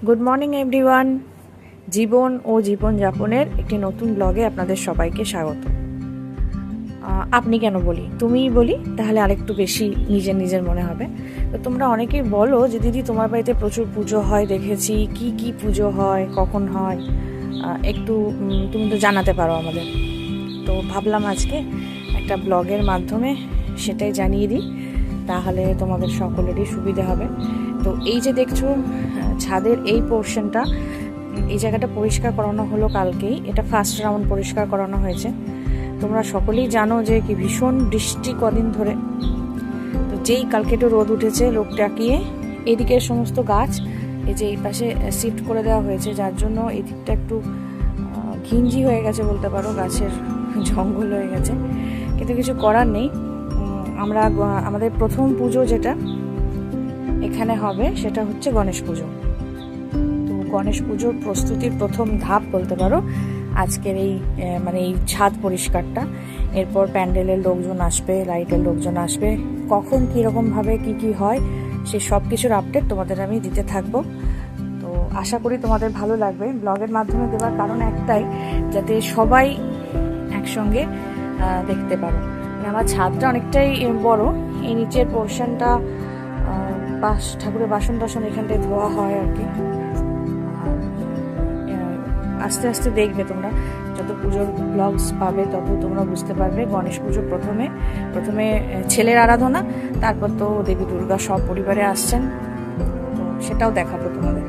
Good morning everyone. জীবন ও জীবনযাপনের একটি নতুন ব্লগে আপনাদের সবাইকে স্বাগত। আপনি কেন বলি, তুমিই বলি, তাহলে আরেকটু বেশি নিজের নিজের মনে হবে। তো তোমরা অনেকেই বলো যে দিদি তোমার বাড়িতে প্রচুর পুজো হয়, দেখেছি কি কি পুজো হয়, কখন হয়, একটু তুমি তো জানাতে পারো আমাদের। তো ভাবলাম আজকে একটা ব্লগের মাধ্যমে সেটাই জানিয়ে দিই, তাহলে তোমাদের সকলেরই সুবিধা হবে। তো এই যে দেখছো ছাদের এই পোর্শনটা, এই জায়গাটা পরিষ্কার করানো হলো কালকেই। এটা ফার্স্ট রাউন্ড পরিষ্কার করানো হয়েছে। তোমরা সকলেই জানো যে কি ভীষণ বৃষ্টি কদিন ধরে। তো যেই কালকে একটু রোদ উঠেছে, লোক টাকিয়ে এদিকের সমস্ত গাছ এই যে এই পাশে শিফট করে দেওয়া হয়েছে, যার জন্য এই দিকটা একটু ঘিঞ্জি হয়ে গেছে বলতে পারো, গাছের জঙ্গল হয়ে গেছে। কিন্তু কিছু করার নেই। আমরা আমাদের প্রথম পুজো যেটা এখানে হবে সেটা হচ্ছে গণেশ পুজো। তো গণেশ পুজোর প্রস্তুতির প্রথম ধাপ বলতে পারো আজকের এই এই ছাদ পরিষ্কারটা। এরপর প্যান্ডেলের লোকজন আসবে, লাইটের লোকজন আসবে, কখন কীরকমভাবে কি হয় সে সব কিছুর আপডেট তোমাদের আমি দিতে থাকবো। তো আশা করি তোমাদের ভালো লাগবে। ব্লগের মাধ্যমে দেওয়ার কারণ একটাই, যাতে সবাই একসঙ্গে দেখতে পারো। আমার ছাদটা অনেকটাই বড়, এই নিচের পোর্শনটা ঠাকুরের বাসন টাসন এখানটায় ধোয়া হয় আর কি। আস্তে আস্তে দেখবে তোমরা, যত পুজোর ব্লগস পাবে তত তোমরা বুঝতে পারবে। গণেশ পুজো প্রথমে ছেলের আরাধনা, তারপর তো দেবী দুর্গা সব পরিবারে আসছেন, তো সেটাও দেখাবো তোমাদের।